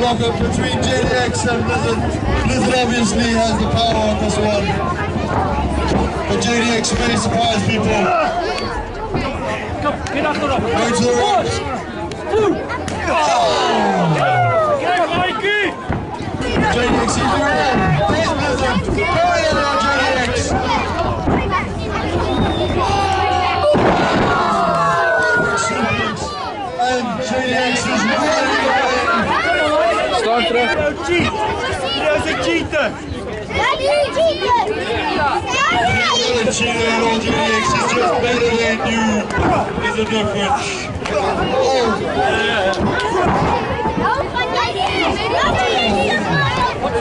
block-up between JDX and Blizzard. Blizzard obviously has the power on this one. But JDX may surprise people. Going to the right. 1, 2. JDX is around. There's Blizzard. Going in on JDX. And JDX is running away. Start terug. Cheat! Dat is een cheater! Not a cheater at all, JDX is just better than you. There's a difference.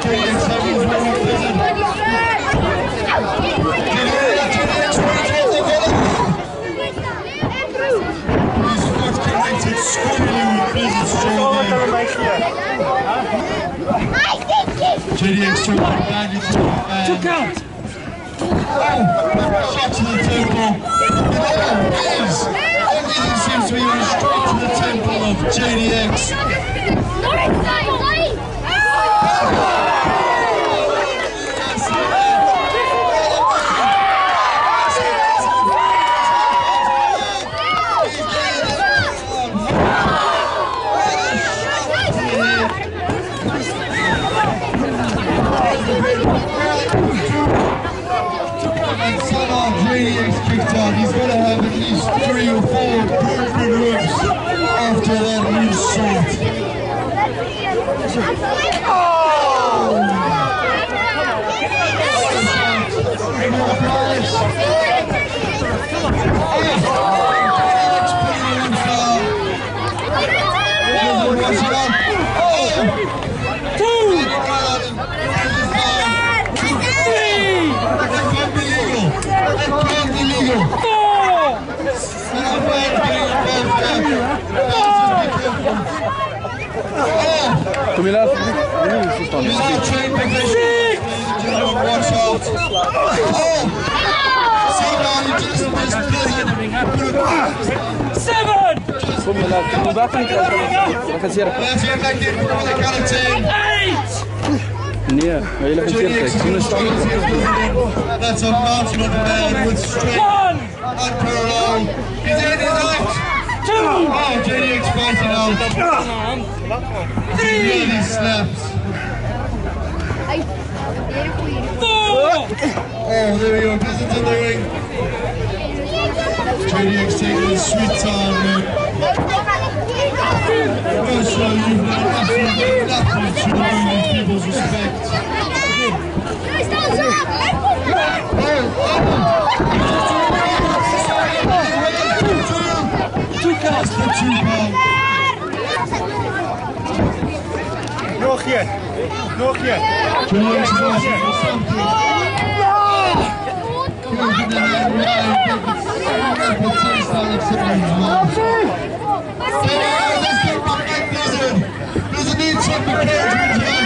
JDX having his way with Blizzard. JDX running towards the goal. He's first connected squarely with Blizzard straight away. JDX took the advantage and Took out! shot to the temple. Everything seems to be going straight to the temple of JDX. And somehow JDX kicked out. He's going to have at least 3 or 4 good moves after that move shot. Kom je later? He's not trained professionally. Watch out. See now, you just missed Blizzard. 7! Kom je later? Kom wachten niet uit. We gaan zien. Let's get back in for the count of 10. 8! Nee, maar jullie gaan zien. That's a mountain of man with strength. 1! Unparalleled. He's in his out. 2! Oh, JDX fighting out. 3! Really snaps. 4! Oh, there we go. Blizzard's in the ring. JDX taking his sweet time, man. Well, so you've done absolutely nothing to earn these people's respect. Two counts! Nog je! Nog je! JDX is asking for something. Give the man right. But taste out of somebody's mouth. Blizzard needs some encouragement here.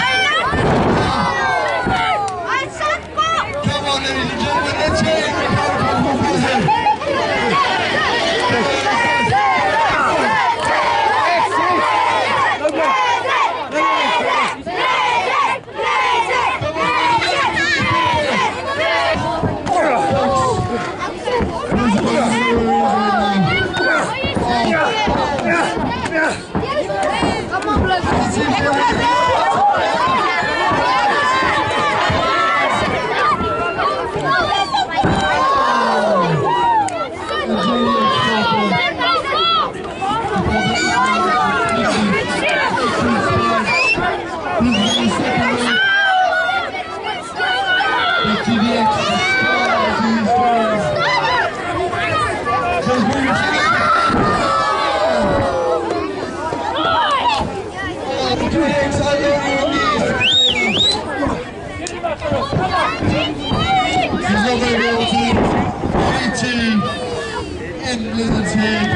Come on, ladies and gentlemen, let's hear it from Blizzard. In Blizzard's head.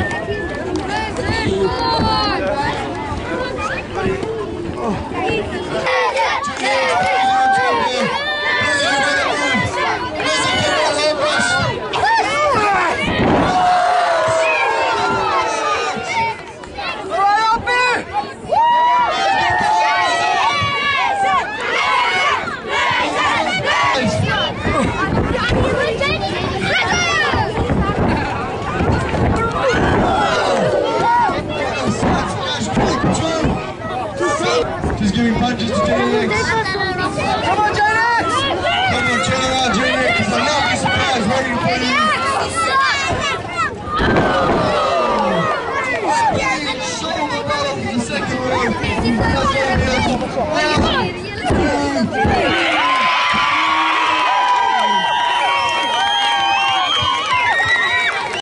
Come on, JDX! Come on, turn around, JDX. There's a lovely surprise waiting for you. Spinning shoulder roll for the second row.